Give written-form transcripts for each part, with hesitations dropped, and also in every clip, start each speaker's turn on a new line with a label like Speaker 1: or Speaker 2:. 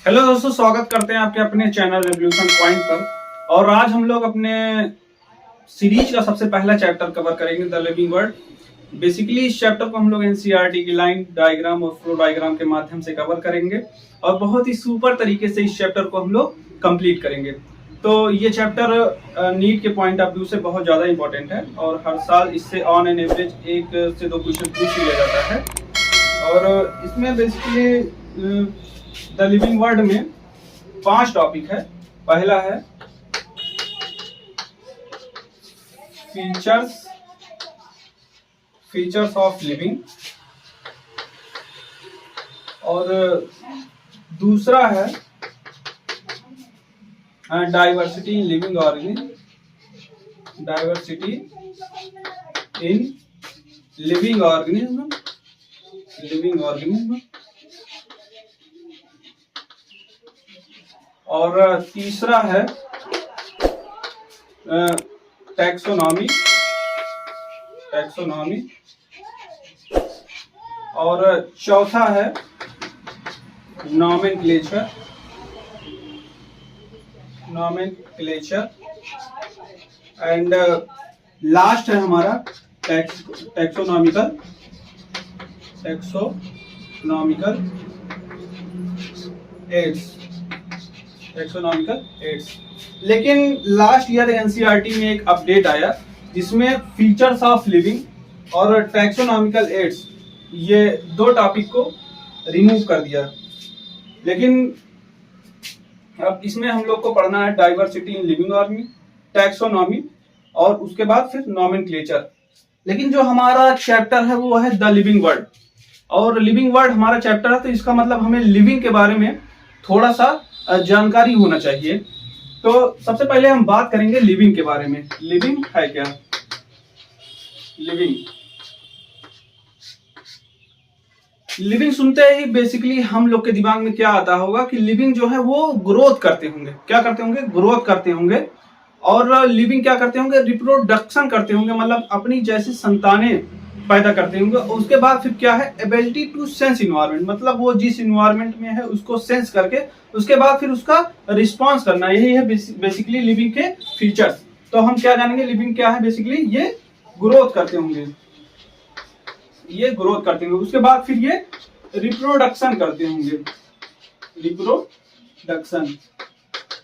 Speaker 1: Hello दोस्तों, स्वागत करते हैं आपके अपने चैनल रेवोल्यूशन पॉइंट पर। और आज हम लोग अपने सीरीज का सबसे पहला चैप्टर कवर करेंगे, द लिविंग वर्ड। बेसिकली इस चैप्टर को हम लोग एनसीईआरटी की लाइन डायग्राम और फ्लो डायग्राम के माध्यम से कवर करेंगे और बहुत ही सुपर तरीके से इस चैप्टर को हम लोग कंप्लीट करेंगे। तो ये चैप्टर नीट के पॉइंट ऑफ व्यू से बहुत ज़्यादा इंपॉर्टेंट है और हर साल इससे ऑन एन एवरेज 1 से 2 क्वेश्चन पूछ लिया जाता है। और इसमें बेसिकली द लिविंग वर्ड में 5 टॉपिक है। पहला है फीचर्स ऑफ लिविंग, और दूसरा है diversity in living organism, living organism. और तीसरा है टैक्सोनॉमी, और चौथा है नॉमेनक्लेचर, एंड लास्ट है हमारा टैक्सोनॉमिकल एड्स। लेकिन लास्ट ईयर एनसीईआरटी में एक अपडेट आया जिसमें फीचर्स ऑफ लिविंग और टैक्सोनॉमिकल एड्स ये 2 टॉपिक को रिमूव कर दिया। लेकिन अब इसमें हम लोग को पढ़ना है diversity in living organism, taxonomy और उसके बाद फिर नॉमेनक्लेचर। लेकिन जो हमारा चैप्टर है वो है द लिविंग वर्ड, और लिविंग वर्ड हमारा चैप्टर है, तो इसका मतलब हमें लिविंग के बारे में थोड़ा सा जानकारी होना चाहिए। तो सबसे पहले हम बात करेंगे लिविंग के बारे में। लिविंग है क्या? लिविंग सुनते ही बेसिकली हम लोग के दिमाग में क्या आता होगा कि लिविंग जो है वो ग्रोथ करते होंगे। क्या करते होंगे? ग्रोथ करते होंगे। और लिविंग क्या करते होंगे? रिप्रोडक्शन करते होंगे, मतलब अपनी जैसी संतानें पैदा करते होंगे। उसके बाद फिर क्या है? एबिलिटी टू सेंस इन्वायरमेंट, मतलब वो जिस इन्वायरमेंट में है उसको सेंस करके उसके बाद फिर उसका रिस्पॉन्स करना। यही है बेसिकली लिविंग के फीचर्स। तो हम क्या जानेंगे लिविंग क्या है? बेसिकली ये ग्रोथ करते होंगे, उसके बाद फिर ये रिप्रोडक्शन करते होंगे,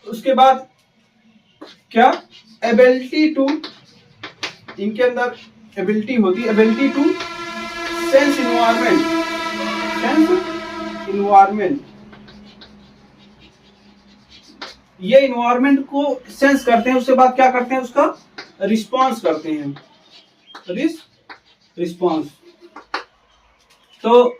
Speaker 1: उसके बाद क्या? एबिलिटी टू, इनके अंदर एबिलिटी होती है, एबिलिटी टू सेंस इन्वायरमेंट। ये इन्वायरमेंट को सेंस करते हैं, उसके बाद क्या करते हैं? उसका रिस्पॉन्स करते हैं, रिस्पॉन्स। तो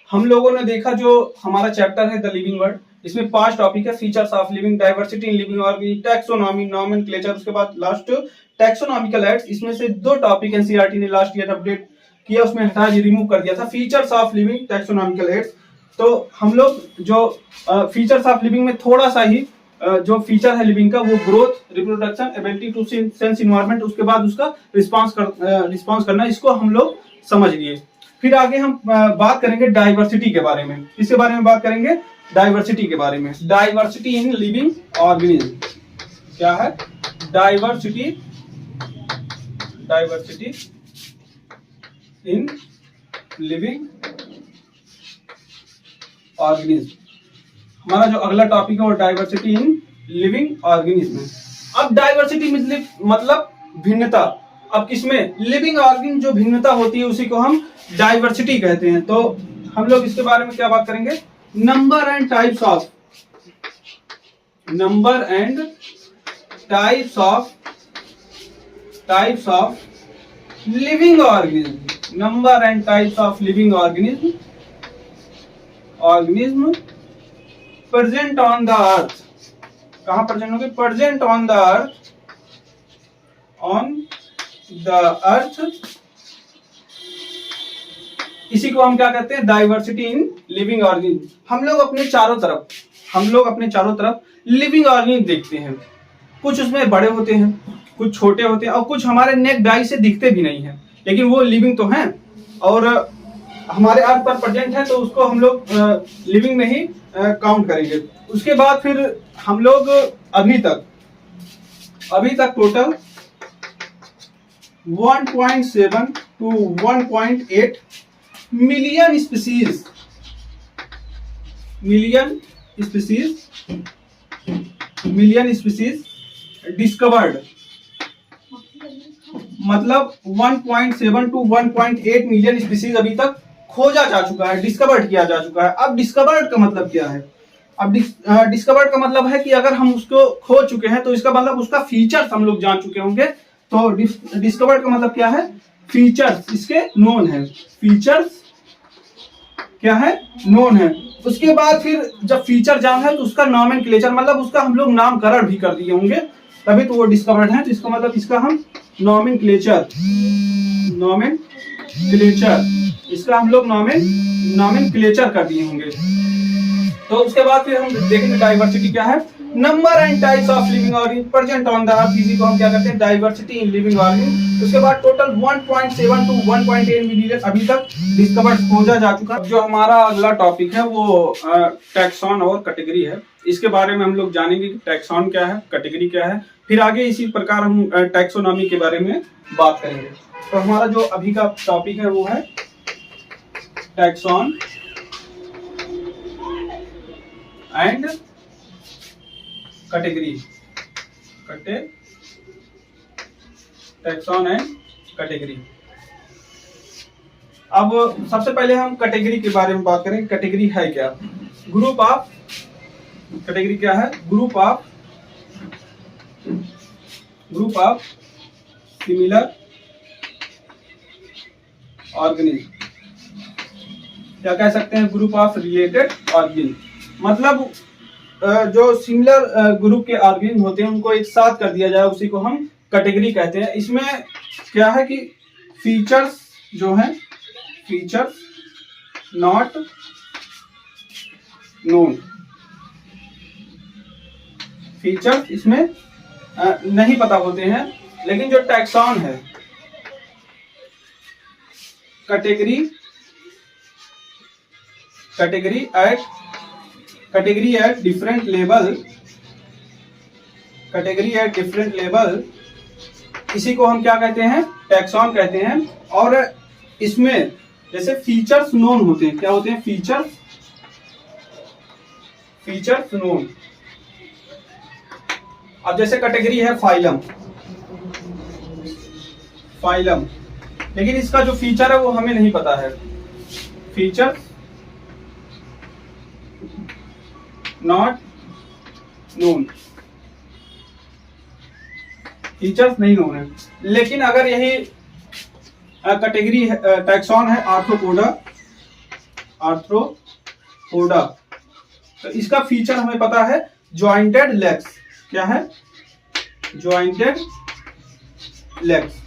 Speaker 1: हम लोगों ने देखा जो हमारा चैप्टर है द लिविंग वर्ड, इसमें 5 टॉपिक है। Features of living, diversity in living organism, taxonomy, nomenclature, उसके बाद लास्ट टैक्सोनॉमिकल एड्स। इसमें से 2 टॉपिक एनसीईआरटी ने लास्ट ईयर अपडेट किया, उसमें हटा रिमूव कर दिया था। Features of living, taxonomical aids. तो हम लोग जो फीचर्स ऑफ लिविंग में थोड़ा सा ही जो फीचर है लिविंग का वो growth, reproduction, ability to sense environment, उसके बाद उसका रिस्पॉन्स करना, इसको हम लोग समझ लिए। फिर आगे हम बात करेंगे डाइवर्सिटी के बारे में। इसके बारे में बात करेंगे डाइवर्सिटी के बारे में। डाइवर्सिटी इन लिविंग ऑर्गेनिज्म क्या है? Diversity in living organism. हमारा जो अगला टॉपिक है वो डाइवर्सिटी इन लिविंग ऑर्गेनिज्म है। अब डाइवर्सिटी मतलब भिन्नता। अब किसमें? लिविंग ऑर्गेनिज्म जो भिन्नता होती है उसी को हम डाइवर्सिटी कहते हैं। तो हम लोग इसके बारे में क्या बात करेंगे? Number and types of living organism, number and types of living organism present on the earth. कहां प्रेजेंट होंगे? Present on the earth. इसी को हम क्या कहते हैं? Diversity in living organism. हम लोग अपने चारों तरफ लिविंग ऑर्गेनिज्म देखते हैं। कुछ उसमें बड़े होते हैं, कुछ छोटे होते हैं और कुछ हमारे नेक डाई से दिखते भी नहीं है, लेकिन वो लिविंग तो हैं। और हमारे अर्थ पर प्रेजेंट है तो उसको हम लोग लिविंग में ही काउंट करेंगे। उसके बाद फिर हम लोग अभी तक total 1.7 to 1.8 million species discovered, मतलब 1.7 टू 1.8 मिलियन स्पीसीज अभी तक खोजा जा चुका है, डिस्कवर्ड किया जा चुका है। अब डिस्कवर्ड का मतलब क्या है? अब डिस्कवर्ड का मतलब है कि अगर हम उसको खो चुके हैं तो इसका मतलब उसका फीचर्स हम लोग जान चुके होंगे। तो डिस्कवर्ड का मतलब क्या है? फीचर्स इसके नोन है, फीचर्स क्या है? नोन है। उसके बाद फिर जब फीचर जान है तो उसका नॉमेनक्लेचर, मतलब उसका हम लोग नामकरण भी कर दिए होंगे, तभी तो वो डिस्कवर्ड है। तो इसका मतलब इसका हम नॉमेनक्लेचर इसका हम लोग नॉमेनक्लेचर कर दिए होंगे। तो उसके बाद फिर हम देखेंगे डाइवर्सिटी क्या है। Number and types of living organism present on the earth, इसी को हम क्या कहते हैं? Diversity in living organism. उसके बाद टोटल 1.7 टू 1.8 मिलियन अभी तक डिस्कवर्ड खोजा जा चुका। जो हमारा अगला टॉपिक है वो टैक्सॉन और कैटेगरी है। इसके बारे में हम लोग जानेंगे कि टैक्सॉन क्या है, कैटेगरी क्या है, फिर आगे इसी प्रकार हम टैक्सोनॉमी के बारे में बात करेंगे। तो हमारा जो अभी का टॉपिक है वो है taxon and category. Taxon and category. अब सबसे पहले हम कैटेगरी के बारे में बात करें। कैटेगरी है क्या? ग्रुप ऑफ, कैटेगरी क्या है? ग्रुप ऑफ सिमिलर ऑर्गेनिज्म, क्या कह सकते हैं? ग्रुप ऑफ रिलेटेड ऑर्गेनिज्म, मतलब जो सिमिलर ग्रुप के ऑर्गेनिज्म होते हैं उनको एक साथ कर दिया जाए, उसी को हम कैटेगरी कहते हैं। इसमें क्या है कि फीचर्स जो हैं, फीचर्स नॉट नोन, फीचर्स इसमें नहीं पता होते हैं। लेकिन जो टैक्सॉन है, कैटेगरी एट डिफरेंट लेवल, इसी को हम क्या कहते हैं? टैक्सॉन कहते हैं। और इसमें जैसे फीचर्स नोन होते हैं, क्या होते हैं? Features known. अब जैसे कैटेगरी है फाइलम, लेकिन इसका जो फीचर है वो हमें नहीं पता है। फीचर नॉट नोन, फीचर्स नहीं नोन है। लेकिन अगर यही कैटेगरी टैक्सॉन है आर्थ्रोपोडा, तो इसका फीचर हमें पता है जॉइंटेड लेग्स। क्या है? Jointed legs.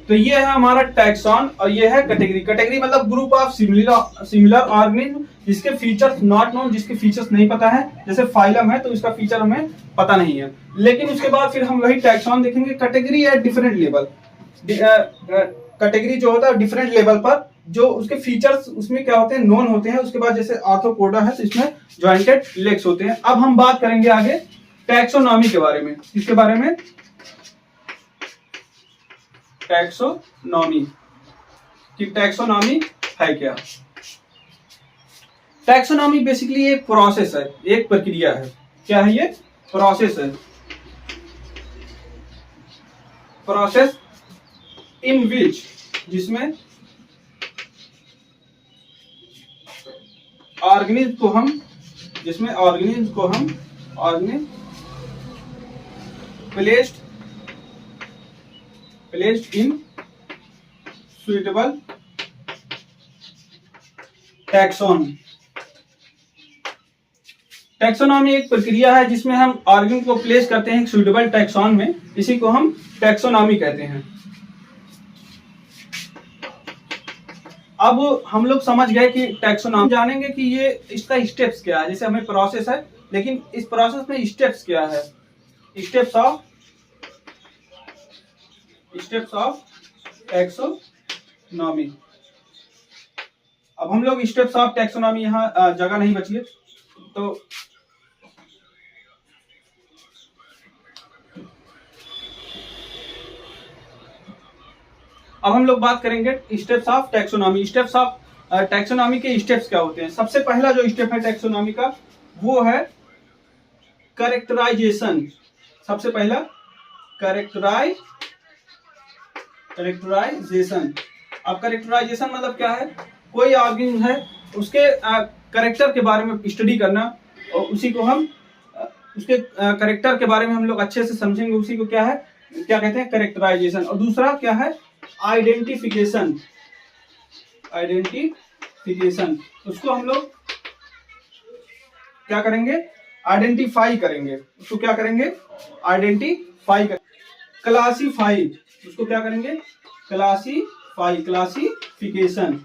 Speaker 1: तो ये है हमारा टैक्सॉन और ये है कैटेगरी। कैटेगरी मतलब ग्रुप ऑफ सिमिलर ऑर्गेनिज्म जिसके फीचर्स नॉट नोन, जिसके फीचर्स नहीं पता है। जैसे फाइलम है तो इसका फीचर हमें पता नहीं है। लेकिन उसके बाद फिर हम वही टैक्सॉन देखेंगे, category at different level. Category जो होता है डिफरेंट लेवल पर, जो उसके फीचर्स उसमें क्या होते हैं? नोन होते हैं। उसके बाद जैसे आर्थ्रोपोडा है तो इसमें जॉइंटेड लेग्स होते हैं। अब हम बात करेंगे आगे टैक्सोनॉमी के बारे में। इसके बारे में टैक्सोनॉमी, कि टैक्सोनॉमी है क्या? टैक्सोनॉमी बेसिकली एक प्रोसेस है, एक प्रक्रिया है। क्या है ये? प्रोसेस है। प्रोसेस इन विच, जिसमें ऑर्गेनिज्म को हम placed in suitable taxon. Taxonomy एक प्रक्रिया है जिसमें हम ऑर्गेनिज्म को प्लेस करते हैं सुइटेबल टैक्सोन में, इसी को हम टैक्सोनॉमी कहते हैं। अब हम लोग समझ गए कि टैक्सोनॉमी, जानेंगे कि ये इसका स्टेप्स क्या है। जैसे हमें प्रोसेस है, लेकिन इस प्रोसेस में स्टेप्स क्या है? Steps of taxonomy. अब हम लोग स्टेप्स ऑफ टैक्सोनॉमी, यहाँ जगह नहीं बची है, तो अब हम लोग बात करेंगे steps of taxonomy. Steps of taxonomy के स्टेप्स क्या होते हैं। सबसे पहला जो स्टेप है टैक्सोनॉमी का वो है कैरेक्टराइजेशन। सबसे पहला कैरेक्टराइजेशन। अब कैरेक्टराइजेशन मतलब क्या है, कोई ऑर्गेनिज्म है उसके कैरेक्टर के बारे में स्टडी करना, और उसी को हम उसके कैरेक्टर के बारे में हम लोग अच्छे से समझेंगे, उसी को क्या है, क्या कहते हैं, कैरेक्टराइजेशन। और दूसरा क्या है, आइडेंटिफिकेशन। आइडेंटिफिकेशन, उसको हम लोग क्या करेंगे, आइडेंटिफाई करेंगे। उसको क्या करेंगे, आइडेंटिफाई करेंगे। क्लासीफाई, उसको क्या करेंगे, क्लासीफाई, क्लासिफिकेशन।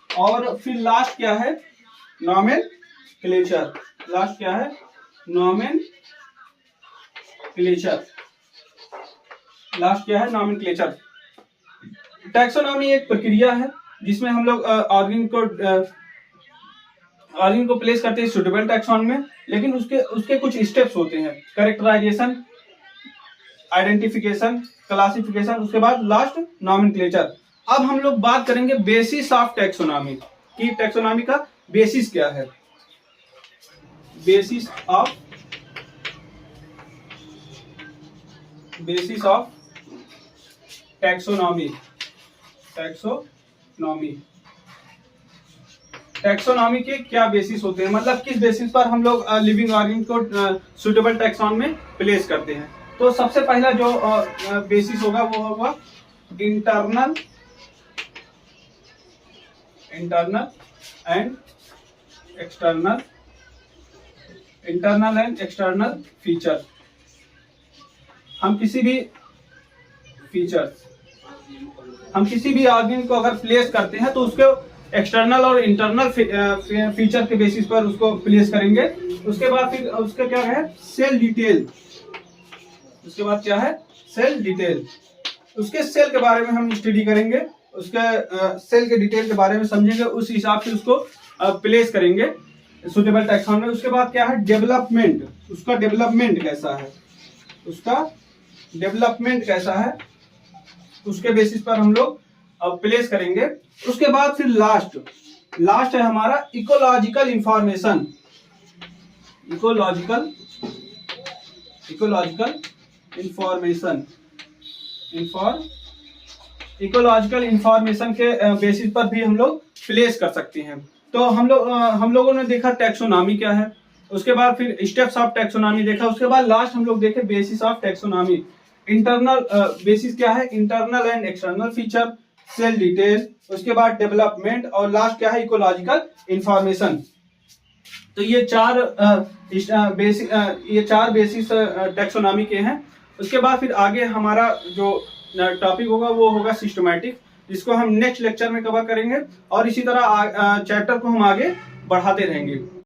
Speaker 1: और फिर लास्ट क्या है, नॉमेनक्लेचर। लास्ट क्या है, नॉमेनक्लेचर। लास्ट क्या है, नॉमेनक्लेचर। टैक्सोनॉमी एक प्रक्रिया है जिसमें हम लोग ऑर्गेन को प्लेस करते हैं सुटेबल टैक्सॉन में, लेकिन उसके कुछ स्टेप्स होते हैं, कैरेक्टराइजेशन, आइडेंटिफिकेशन, क्लासिफिकेशन, उसके बाद लास्ट नॉमेनक्लेचर। अब हम लोग बात करेंगे बेसिस ऑफ टैक्सोनॉमी कि टैक्सोनॉमी का बेसिस क्या है। Basis of taxonomy. टैक्सोनॉमी के क्या बेसिस होते हैं, मतलब किस बेसिस पर हम लोग लिविंग ऑर्गेन को सुटेबल टैक्सॉन में प्लेस करते हैं। तो सबसे पहला जो बेसिस होगा वो होगा इंटरनल एंड एक्सटर्नल फीचर। हम किसी भी ऑर्गेन को अगर प्लेस करते हैं तो उसके एक्सटर्नल और इंटरनल फीचर के बेसिस पर उसको प्लेस करेंगे। उसके बाद फिर उसका क्या है, सेल डिटेल। उसके बाद क्या है, सेल डिटेल। उसके सेल के बारे में हम स्टडी करेंगे, उसके सेल के डिटेल के बारे में समझेंगे, उस हिसाब से उसको प्लेस करेंगे सुटेबल टैक्सॉन में। उसके बाद क्या है, डेवलपमेंट। उसका डेवलपमेंट कैसा है, उसके बेसिस पर हम लोग प्लेस करेंगे। उसके बाद फिर लास्ट है हमारा इकोलॉजिकल इंफॉर्मेशन। इकोलॉजिकल इंफॉर्मेशन के बेसिस पर भी हम लोग प्लेस कर सकते हैं। तो हम लोगों ने देखा टैक्सोनॉमी क्या है, उसके बाद फिर स्टेप्स ऑफ टैक्सोनॉमी देखा, उसके बाद लास्ट हम लोग देखे basis of taxonomy. Internal basis क्या है, internal and external feature, cell detail, उसके बाद डेवलपमेंट, और लास्ट क्या है, इकोलॉजिकल इंफॉर्मेशन। तो ये चार बेसिस टैक्सोनॉमी के हैं। उसके बाद फिर आगे हमारा जो टॉपिक होगा वो होगा सिस्टमैटिक, जिसको हम नेक्स्ट लेक्चर में कवर करेंगे, और इसी तरह चैप्टर को हम आगे बढ़ाते रहेंगे।